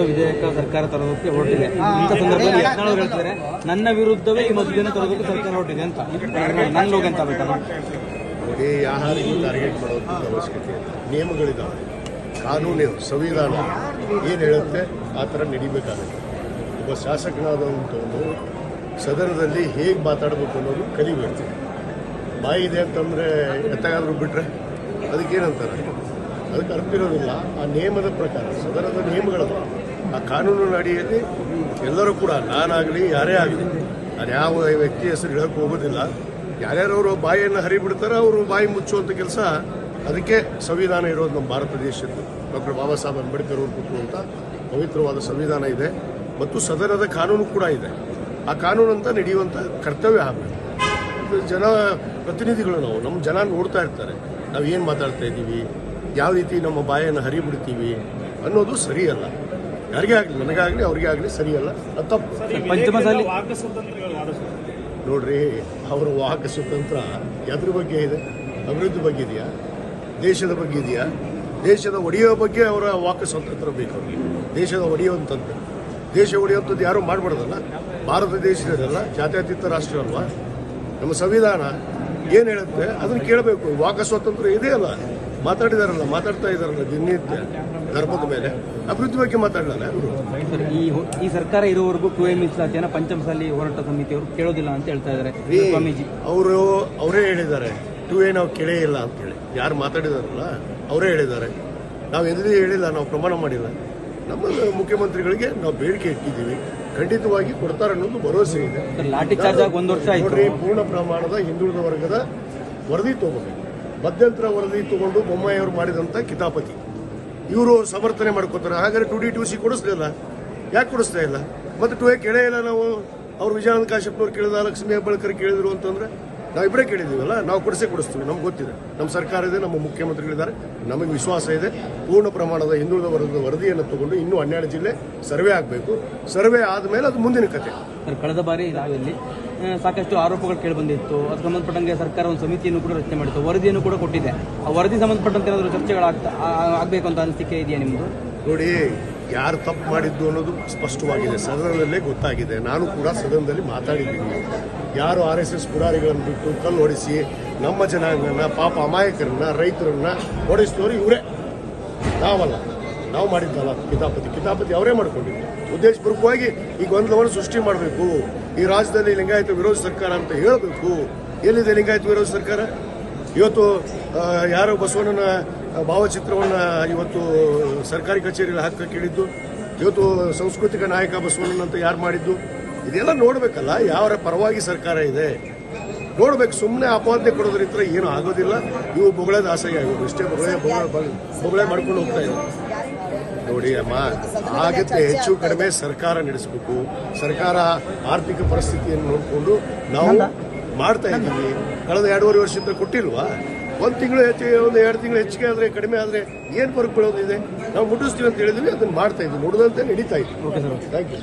ವಿಧೇಯಕ ಸರ್ಕಾರ ತರೋದಕ್ಕೆ ಹೊರಟಿದೆ. ಇಂಥ ಸಂದರ್ಭದಲ್ಲಿ ಯತ್ನಾಳ್ ಹೇಳ್ತಾರೆ, ನನ್ನ ವಿರುದ್ಧವೇ ಈ ಮಸೂದೆಯನ್ನು ತರೋದಕ್ಕೆ ಸರ್ಕಾರ ಹೊರಟಿದೆ ಅಂತ. ನನ್ನ ಲೋಗ ಅಂತ ಬೇಕಲ್ಲ ನೋಡಿ, ಯಾರಿಗೂ ಟಾರ್ಗೆಟ್ ಮಾಡೋದು ಅವಶ್ಯಕತೆ ಇಲ್ಲ. ನಿಯಮಗಳಿದ್ದಾವೆ, ಕಾನೂನು, ಸಂವಿಧಾನ ಏನು ಹೇಳುತ್ತೆ ಆ ಥರ ನಡಿಬೇಕಾಗುತ್ತೆ. ಒಬ್ಬ ಶಾಸಕನಾದಂಥವನು ಸದನದಲ್ಲಿ ಹೇಗೆ ಮಾತಾಡಬೇಕು ಅನ್ನೋದು ಕಲಿಬೇಕು. ಬಾಯಿ ಇದೆ ಅಂತಂದರೆ ಎತ್ತಾಗಾದ್ರೂ ಬಿಟ್ಟರೆ ಅದಕ್ಕೇನಂತಾರೆ, ಅದಕ್ಕೆ ಅರ್ಥ ಇರೋದಿಲ್ಲ. ಆ ನಿಯಮದ ಪ್ರಕಾರ ಸದನದ ನಿಯಮಗಳದು. ಆ ಕಾನೂನಿನ ಅಡಿಯಲ್ಲಿ ಎಲ್ಲರೂ ಕೂಡ, ನಾನಾಗಲಿ ಯಾರೇ ಆಗಲಿ, ನಾನು ಯಾವ ವ್ಯಕ್ತಿ ಹೆಸರು ಹೇಳಕ್ಕೆ ಹೋಗೋದಿಲ್ಲ. ಯಾರ್ಯಾರವರು ಬಾಯಿಯನ್ನು ಹರಿಬಿಡ್ತಾರೋ ಅವರು ಬಾಯಿ ಮುಚ್ಚುವಂಥ ಕೆಲಸ, ಅದಕ್ಕೆ ಸಂವಿಧಾನ ಇರೋದು ನಮ್ಮ ಭಾರತ ದೇಶದ್ದು. ಡಾಕ್ಟರ್ ಬಾಬಾ ಸಾಹೇಬ್ ಅಂಬೇಡ್ಕರ್ ಅವರು ಕೊಟ್ಟುವಂಥ ಪವಿತ್ರವಾದ ಸಂವಿಧಾನ ಇದೆ ಮತ್ತು ಸದನದ ಕಾನೂನು ಕೂಡ ಇದೆ. ಆ ಕಾನೂನಂತ ನಡೆಯುವಂಥ ಕರ್ತವ್ಯ ಆಗಬೇಕು. ಜನ ಪ್ರತಿನಿಧಿಗಳು ನಾವು, ನಮ್ಮ ಜನ ನೋಡ್ತಾ ಇರ್ತಾರೆ ನಾವು ಏನು ಮಾತಾಡ್ತಾ ಇದ್ದೀವಿ, ಯಾವ ರೀತಿ ನಮ್ಮ ಬಾಯನ್ನು ಹರಿಬಿಡ್ತೀವಿ ಅನ್ನೋದು ಸರಿಯಲ್ಲ. ಯಾರಿಗೇ ಆಗಲಿ, ನನಗಾಗಲಿ ಅವ್ರಿಗೆ ಆಗಲಿ ಸರಿಯಲ್ಲ, ಅದು ತಪ್ಪು. ಪಂಚಮಸಾಲಿ ನೋಡ್ರಿ, ಅವರ ವಾಹಕ ಸ್ವತಂತ್ರ ಎದ್ರ ಬಗ್ಗೆ ಇದೆ? ಅಭಿವೃದ್ಧಿ ಬಗ್ಗೆ ಇದೆಯಾ? ದೇಶದ ಬಗ್ಗೆ ಇದೆಯಾ? ದೇಶದ ಒಡೆಯೋ ಬಗ್ಗೆ ಅವರ ವಾಕ್ ಸ್ವಾತಂತ್ರ್ಯ ಬೇಕು ಅವ್ರಿಗೆ. ದೇಶದ ಒಡೆಯುವಂಥದ್ದು, ದೇಶ ಒಡೆಯುವಂಥದ್ದು ಯಾರೂ ಮಾಡಬಾರ್ದಲ್ಲ. ಭಾರತ ದೇಶದಲ್ಲ, ಜಾತ್ಯತೀತ ರಾಷ್ಟ್ರ ಅಲ್ವಾ? ನಮ್ಮ ಸಂವಿಧಾನ ಏನು ಹೇಳುತ್ತೆ ಅದನ್ನು ಕೇಳಬೇಕು. ವಾಕ್ ಸ್ವಾತಂತ್ರ್ಯ ಇದೆಯಲ್ಲ, ಮಾತಾಡ್ತಾ ಇದಾರಲ್ಲ ದಿನನಿತ್ಯ ಧರ್ಮದ ಮೇಲೆ. ಅಭಿವೃದ್ಧಿ ಬಗ್ಗೆ ಮಾತಾಡಲ್ಲ ಅವರು. ಈ ಸರ್ಕಾರ ಇರುವವರೆಗೂ 2A ಮೀಸಲಾತಿಯನ್ನು ಪಂಚಮಸಾಲಿ ಹೋರಾಟ ಸಮಿತಿಯವರು ಕೇಳೋದಿಲ್ಲ ಅಂತ ಹೇಳ್ತಾ ಇದ್ದಾರೆ ಸ್ವಾಮೀಜಿ. ಅವರೇ ಹೇಳಿದ್ದಾರೆ 2A ನಾವು ಕೇಳೇ ಇಲ್ಲ ಅಂತೇಳಿ. ಯಾರು ಮಾತಾಡಿದಾರಲ್ಲ ಅವರೇ ಹೇಳಿದ್ದಾರೆ. ನಾವು ಎಂದೂ ಹೇಳಿಲ್ಲ, ನಾವು ಪ್ರಮಾಣ ಮಾಡಿಲ್ಲ. ನಮ್ಮ ಮುಖ್ಯಮಂತ್ರಿಗಳಿಗೆ ನಾವು ಬೇಡಿಕೆ ಇಟ್ಟಿದ್ದೀವಿ, ಖಂಡಿತವಾಗಿ ಕೊಡ್ತಾರೆ ಅನ್ನೋದು ಭರವಸೆ ಇದೆ. ಲಾಠಿ ಚಾರ್ಜ್ ಆಗಿ 1 ವರ್ಷ ಆಯ್ತು. ನೋಡ್ರಿ, ಪೂರ್ಣ ಪ್ರಮಾಣದ ಹಿಂದುಳಿದ ವರ್ಗದ ವರದಿ ತಗೋಬೇಕು. ಮಧ್ಯಂತರ ವರದಿ ತಗೊಂಡು ಬೊಮ್ಮಾಯಿ ಅವರು ಮಾಡಿದಂಥ ಕಿತಾಪತಿ ಇವರು ಸಮರ್ಥನೆ ಮಾಡ್ಕೋತಾರೆ. ಹಾಗಾದ್ರೆ 2D 2C ಕೊಡಿಸ್ಲಿಲ್ಲ, ಯಾಕೆ ಕೊಡಿಸ್ತಾ ಇಲ್ಲ? ಮತ್ತೆ 2A ಕೇಳೇ ಇಲ್ಲ ನಾವು. ಅವ್ರು ವಿಜಯಾನಂದ ಕಾಶ್ಯಪ್ನವ್ರು ಕೇಳಿದ, ಲಕ್ಷ್ಮೀ ಹೆಬ್ಬಾಳ್ಕರ್ ಕೇಳಿದ್ರು ಅಂತಂದ್ರೆ ನಾವಿಬ್ಬರೇ ಕೇಳಿದ್ದೀವಲ್ಲ, ನಾವು ಕೊಡಿಸ್ತೀವಿ. ನಮ್ಗೆ ಗೊತ್ತಿದೆ, ನಮ್ಮ ಸರ್ಕಾರ ಇದೆ, ನಮ್ಮ ಮುಖ್ಯಮಂತ್ರಿಗಳಿದ್ದಾರೆ, ನಮಗೆ ವಿಶ್ವಾಸ ಇದೆ. ಪೂರ್ಣ ಪ್ರಮಾಣದ ಹಿಂದುಳಿದ ವರ್ಗದ ವರದಿಯನ್ನು ತಗೊಂಡು ಇನ್ನೂ 12 ಜಿಲ್ಲೆ ಸರ್ವೆ ಆಗಬೇಕು. ಸರ್ವೆ ಆದಮೇಲೆ ಅದು ಮುಂದಿನ ಕತೆ. ಕಳೆದ ಬಾರಿ ನಾವೆಲ್ಲಿ ಸಾಕಷ್ಟು ಆರೋಪಗಳು ಕೇಳಿಬಂದಿತ್ತು. ಅದಕ್ಕೆ ಸಂಬಂಧಪಟ್ಟಂಗೆ ಸರ್ಕಾರ ಒಂದು ಸಮಿತಿಯನ್ನು ಕೂಡ ರಚನೆ ಮಾಡಿತ್ತು, ವರದಿಯನ್ನು ಕೂಡ ಕೊಟ್ಟಿದೆ. ಆ ವರದಿ ಸಂಬಂಧಪಟ್ಟಂತೆ ಏನಾದರೂ ಚರ್ಚೆಗಳಾಗಬೇಕು ಅಂತ ಅನಿಸಿಕೆ ಇದೆಯಾ ನಿಮ್ಮದು? ನೋಡಿ, ಯಾರು ತಪ್ಪು ಮಾಡಿದ್ದು ಅನ್ನೋದು ಸ್ಪಷ್ಟವಾಗಿದೆ, ಸದನದಲ್ಲೇ ಗೊತ್ತಾಗಿದೆ. ನಾನು ಕೂಡ ಸದನದಲ್ಲಿ ಮಾತಾಡಿದ್ದೀನಿ. ಯಾರು RSS ಪುರಾರಿಗಳನ್ನು ಬಿಟ್ಟು ಕಲ್ಲು ಹೊಡಿಸಿ ನಮ್ಮ ಜನಾಂಗನ, ಪಾಪ ಅಮಾಯಕರನ್ನ, ರೈತರನ್ನ ಹೊಡೆಸಿದವರು ಇವರೇ, ನಾವಲ್ಲ. ನಾವು ಮಾಡಿದ್ದಲ್ಲ ಕಿತಾಪತಿ ಅವರೇ ಮಾಡ್ಕೊಂಡಿದ್ದು. ಉದ್ದೇಶಪೂರ್ವಕವಾಗಿ ಈ ಗೊಂದಲವನ್ನು ಸೃಷ್ಟಿ ಮಾಡಬೇಕು. ಈ ರಾಜ್ಯದಲ್ಲಿ ಲಿಂಗಾಯತ ವಿರೋಧ ಸರ್ಕಾರ ಅಂತ ಹೇಳಬೇಕು. ಎಲ್ಲಿದೆ ಲಿಂಗಾಯತ ವಿರೋಧ ಸರ್ಕಾರ? ಇವತ್ತು ಯಾರೋ ಬಸವಣ್ಣನ ಭಾವಚಿತ್ರವನ್ನು ಇವತ್ತು ಸರ್ಕಾರಿ ಕಚೇರಿಯಲ್ಲಿ ಹಾಕಕ್ಕೆ ಹೇಳಿದ್ದು, ಇವತ್ತು ಸಾಂಸ್ಕೃತಿಕ ನಾಯಕ ಬಸವಣ್ಣನಂತ ಯಾರು ಮಾಡಿದ್ದು, ಇದೆಲ್ಲ ನೋಡಬೇಕಲ್ಲ. ಯಾವರ ಪರವಾಗಿ ಸರ್ಕಾರ ಇದೆ ನೋಡ್ಬೇಕು. ಸುಮ್ಮನೆ ಅಪವಾದ್ಯ ಕೊಡೋದ್ರಿಂದ ಏನು ಆಗೋದಿಲ್ಲ. ಇವು ಬೊಗಳೆದ ಆಸೆ ಆಗೋದು ಇಷ್ಟೇ. ಬೊಗಳೆ ಮಾಡ್ಕೊಂಡು ಹೋಗ್ತಾ ಇದ್ದಾರೆ. ನೋಡಿ ಅಮ್ಮ, ಆಗತ್ತೆ ಹೆಚ್ಚು ಕಡಿಮೆ ಸರ್ಕಾರ ನಡೆಸಬೇಕು. ಸರ್ಕಾರ ಆರ್ಥಿಕ ಪರಿಸ್ಥಿತಿಯನ್ನು ನೋಡಿಕೊಂಡು ನಾವು ಮಾಡ್ತಾ ಇದ್ದೀವಿ. ಕಳೆದ 2.5 ವರ್ಷದಿಂದ ಕೊಟ್ಟಿಲ್ವಾ? 1 ತಿಂಗಳು ಹೆಚ್ಚಿಗೆ, 2 ತಿಂಗಳು ಹೆಚ್ಚಿಗೆ ಆದರೆ ಕಡಿಮೆ ಆದರೆ ಏನು ಫರಕ್ ಬೀಳೋದಿದೆ? ನಾವು ಮುಟ್ಟಿಸ್ತೀವಿ ಅಂತ ಹೇಳಿದ್ವಿ, ಅದನ್ನು ಮಾಡ್ತಾ ಇದ್ದೀವಿ, ನುಡಿದಂತೆ ನಡೀತಾ ಇದ್ದೀವಿ. Okay sir, thank you.